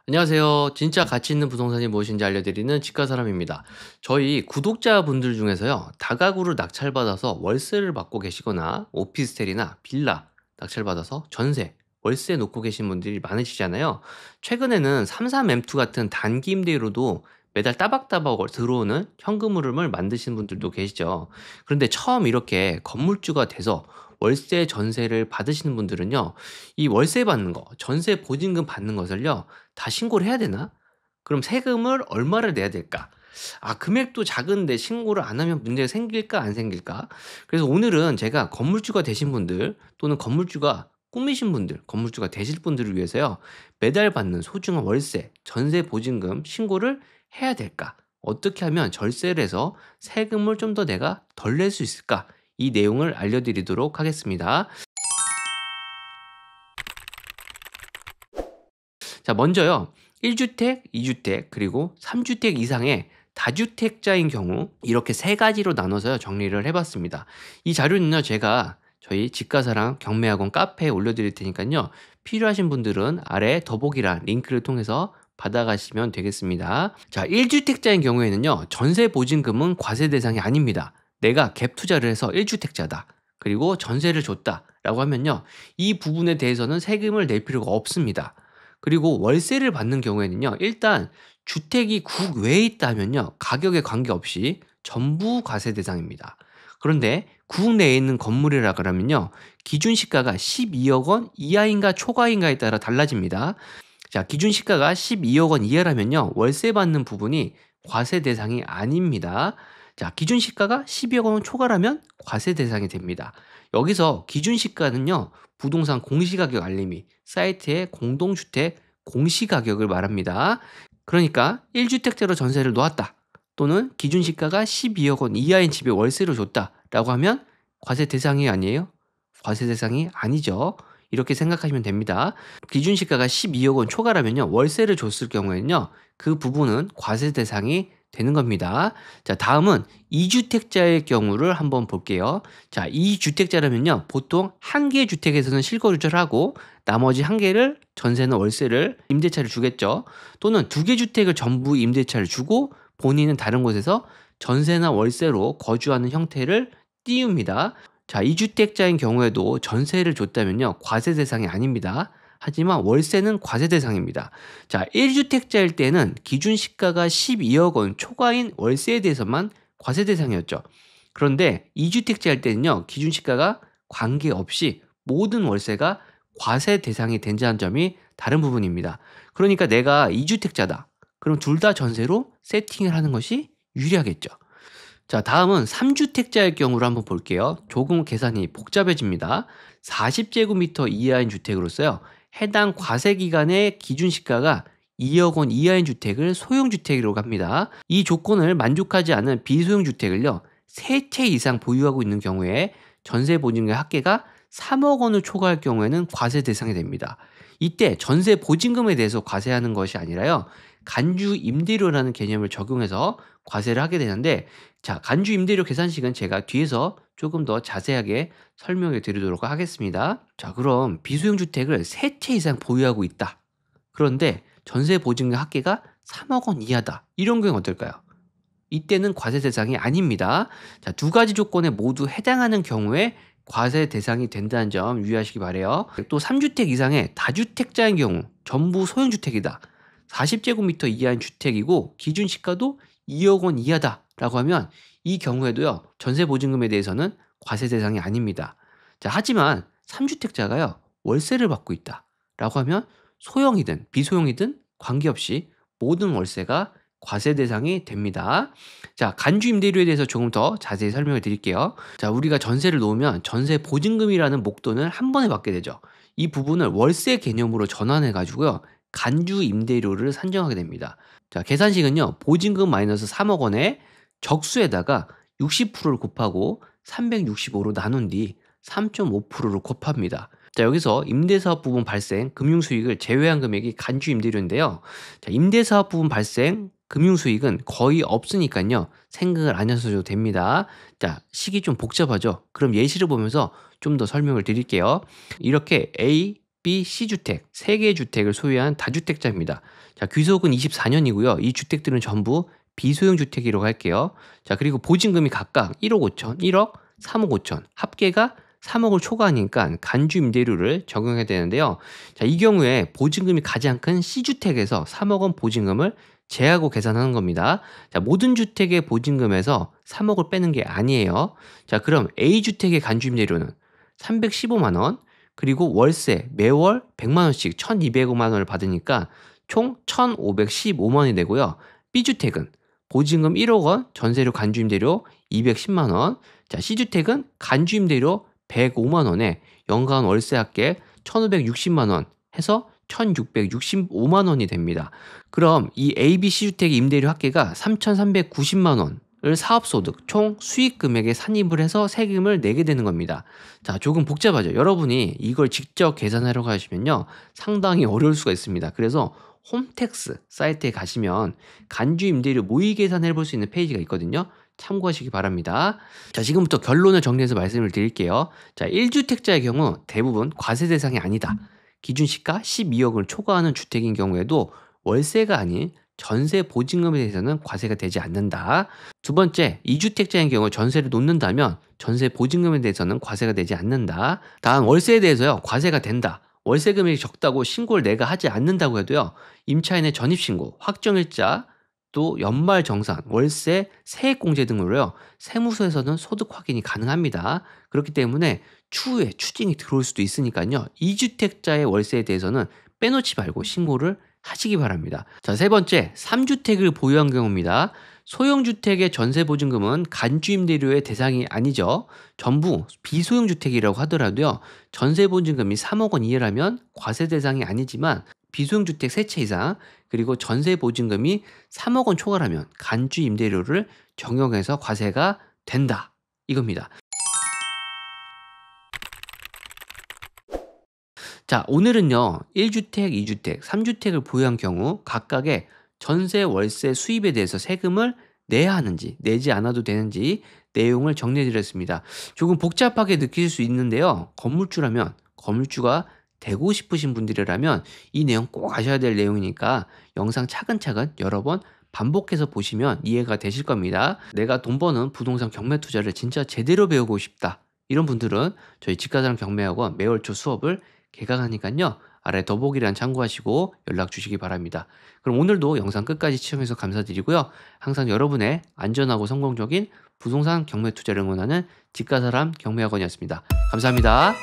안녕하세요. 진짜 가치 있는 부동산이 무엇인지 알려드리는 집가사람입니다. 저희 구독자분들 중에서요, 다가구를 낙찰받아서 월세를 받고 계시거나 오피스텔이나 빌라 낙찰받아서 전세, 월세 놓고 계신 분들이 많으시잖아요. 최근에는 33M2 같은 단기 임대료로도 매달 따박따박 들어오는 현금 흐름을 만드시는 분들도 계시죠. 그런데 처음 이렇게 건물주가 돼서 월세 전세를 받으시는 분들은요, 이 월세 받는 거, 전세 보증금 받는 것을요, 다 신고를 해야 되나? 그럼 세금을 얼마를 내야 될까? 금액도 작은데 신고를 안 하면 문제가 생길까 안 생길까? 그래서 오늘은 제가 건물주가 되신 분들 또는 건물주가 꿈이신 분들, 건물주가 되실 분들을 위해서요. 매달 받는 소중한 월세, 전세 보증금 신고를 해야 될까? 어떻게 하면 절세를 해서 세금을 좀 더 내가 덜 낼 수 있을까? 이 내용을 알려드리도록 하겠습니다. 자, 먼저요. 1주택, 2주택, 그리고 3주택 이상의 다주택자인 경우 이렇게 세 가지로 나눠서 정리를 해봤습니다. 이 자료는요, 제가 저희 집가사랑 경매학원 카페에 올려드릴 테니까요. 필요하신 분들은 아래 더보기란 링크를 통해서 받아가시면 되겠습니다. 자, 1주택자인 경우에는요, 전세 보증금은 과세 대상이 아닙니다. 내가 갭 투자를 해서 1주택자다. 그리고 전세를 줬다라고 하면요, 이 부분에 대해서는 세금을 낼 필요가 없습니다. 그리고 월세를 받는 경우에는요. 일단 주택이 국외에 있다 하면요. 가격에 관계없이 전부 과세 대상입니다. 그런데 국내에 있는 건물이라 그러면요. 기준 시가가 12억 원 이하인가 초과인가에 따라 달라집니다. 자, 기준 시가가 12억 원 이하라면요. 월세 받는 부분이 과세 대상이 아닙니다. 자, 기준 시가가 12억 원 초과라면 과세 대상이 됩니다. 여기서 기준 시가는요. 부동산 공시가격 알림이 사이트의 공동주택 공시가격을 말합니다. 그러니까 1주택자로 전세를 놓았다. 또는 기준 시가가 12억 원 이하인 집에 월세를 줬다라고 하면 과세 대상이 아니에요? 과세 대상이 아니죠. 이렇게 생각하시면 됩니다. 기준 시가가 12억 원 초과라면요. 월세를 줬을 경우에는요. 그 부분은 과세 대상이 되는 겁니다. 자, 다음은 2주택자의 경우를 한번 볼게요. 자, 2주택자라면요. 보통 한 개의 주택에서는 실거주를 하고 나머지 한 개를 전세나 월세를 임대차를 주겠죠. 또는 두 개 주택을 전부 임대차를 주고 본인은 다른 곳에서 전세나 월세로 거주하는 형태를 띄웁니다. 자, 2주택자인 경우에도 전세를 줬다면요. 과세 대상이 아닙니다. 하지만 월세는 과세 대상입니다. 자, 1주택자일 때는 기준 시가가 12억 원 초과인 월세에 대해서만 과세 대상이었죠. 그런데 2주택자일 때는요. 기준 시가가 관계없이 모든 월세가 과세 대상이 된다는 점이 다른 부분입니다. 그러니까 내가 2주택자다. 그럼 둘 다 전세로 세팅을 하는 것이 유리하겠죠. 자, 다음은 3주택자의 경우를 한번 볼게요. 조금 계산이 복잡해집니다. 40제곱미터 이하인 주택으로서요. 해당 과세 기간의 기준 시가가 2억 원 이하인 주택을 소형주택이라고 합니다. 이 조건을 만족하지 않은 비소형주택을요. 3채 이상 보유하고 있는 경우에 전세 보증금의 합계가 3억 원을 초과할 경우에는 과세 대상이 됩니다. 이때 전세 보증금에 대해서 과세하는 것이 아니라요. 간주 임대료라는 개념을 적용해서 과세를 하게 되는데, 자, 간주 임대료 계산식은 제가 뒤에서 조금 더 자세하게 설명해 드리도록 하겠습니다. 자, 그럼 비소형 주택을 3채 이상 보유하고 있다. 그런데 전세 보증금 합계가 3억 원 이하다. 이런 경우는 어떨까요? 이때는 과세 대상이 아닙니다. 자, 두 가지 조건에 모두 해당하는 경우에 과세 대상이 된다는 점 유의하시기 바라요. 또 3주택 이상의 다주택자인 경우 전부 소형주택이다. 40제곱미터 이하인 주택이고 기준 시가도 2억 원 이하다라고 하면 이 경우에도요. 전세 보증금에 대해서는 과세 대상이 아닙니다. 자, 하지만 3주택자가요. 월세를 받고 있다라고 하면 소형이든 비소형이든 관계없이 모든 월세가 과세 대상이 됩니다. 자, 간주 임대료에 대해서 조금 더 자세히 설명을 드릴게요. 자, 우리가 전세를 놓으면 전세 보증금이라는 목돈을 한 번에 받게 되죠. 이 부분을 월세 개념으로 전환해 가지고요. 간주 임대료를 산정하게 됩니다. 자, 계산식은요. 보증금 마이너스 3억 원에 적수에다가 60%를 곱하고 365로 나눈 뒤 3.5%를 곱합니다. 자, 여기서 임대사업 부분 발생 금융수익을 제외한 금액이 간주 임대료인데요. 자, 임대사업 부분 발생 금융수익은 거의 없으니까요. 생각을 안 하셔도 됩니다. 자, 식이 좀 복잡하죠? 그럼 예시를 보면서 좀 더 설명을 드릴게요. 이렇게 A, B, C주택 3개의 주택을 소유한 다주택자입니다. 자, 귀속은 24년이고요. 이 주택들은 전부 비소형 주택이라고 할게요. 자, 그리고 보증금이 각각 1억 5천, 1억, 3억 5천, 합계가 3억을 초과하니까 간주 임대료를 적용해야 되는데요. 자, 이 경우에 보증금이 가장 큰 C주택에서 3억 원 보증금을 제하고 계산하는 겁니다. 자, 모든 주택의 보증금에서 3억을 빼는 게 아니에요. 자, 그럼 A주택의 간주 임대료는 315만 원, 그리고 월세 매월 100만 원씩 1,200만 원을 받으니까 총 1,515만 원이 되고요. B주택은 보증금 1억 원, 전세료 간주임대료 210만 원. 자, C주택은 간주임대료 105만 원에 연간 월세 합계 1,560만 원 해서 1,665만 원이 됩니다. 그럼 이 A, B, C주택의 임대료 합계가 3,390만 원을 사업소득 총 수익 금액에 산입을 해서 세금을 내게 되는 겁니다. 자, 조금 복잡하죠. 여러분이 이걸 직접 계산하려고 하시면요, 상당히 어려울 수가 있습니다. 그래서 홈택스 사이트에 가시면 간주 임대료 모의 계산을 해볼 수 있는 페이지가 있거든요. 참고하시기 바랍니다. 자, 지금부터 결론을 정리해서 말씀을 드릴게요. 자, 1주택자의 경우 대부분 과세 대상이 아니다. 기준 시가 12억을 초과하는 주택인 경우에도 월세가 아닌 전세 보증금에 대해서는 과세가 되지 않는다. 두 번째, 2주택자인 경우 전세를 놓는다면 전세 보증금에 대해서는 과세가 되지 않는다. 다음, 월세에 대해서요, 과세가 된다. 월세 금액이 적다고 신고를 내가 하지 않는다고 해도요, 임차인의 전입신고, 확정일자, 또 연말정산, 월세, 세액공제 등으로요, 세무서에서는 소득 확인이 가능합니다. 그렇기 때문에 추후에 추징이 들어올 수도 있으니까요, 2주택자의 월세에 대해서는 빼놓지 말고 신고를 하시기 바랍니다. 자, 세 번째, 3주택을 보유한 경우입니다. 소형주택의 전세보증금은 간주임대료의 대상이 아니죠. 전부 비소형주택이라고 하더라도요, 전세보증금이 3억 원 이하라면 과세 대상이 아니지만 비소형주택 3채 이상, 그리고 전세보증금이 3억 원 초과라면 간주임대료를 적용해서 과세가 된다, 이겁니다. 자, 오늘은요, 1주택, 2주택, 3주택을 보유한 경우 각각의 전세, 월세 수입에 대해서 세금을 내야 하는지, 내지 않아도 되는지 내용을 정리해 드렸습니다. 조금 복잡하게 느낄 수 있는데요, 건물주라면, 건물주가 되고 싶으신 분들이라면 이 내용 꼭 아셔야 될 내용이니까 영상 차근차근 여러 번 반복해서 보시면 이해가 되실 겁니다. 내가 돈 버는 부동산 경매 투자를 진짜 제대로 배우고 싶다, 이런 분들은 저희 집가사람 경매학원 매월 초 수업을 개강하니까요, 아래 더보기란 참고하시고 연락 주시기 바랍니다. 그럼 오늘도 영상 끝까지 시청해서 감사드리고요. 항상 여러분의 안전하고 성공적인 부동산 경매 투자를 응원하는 집가사람 경매학원이었습니다. 감사합니다.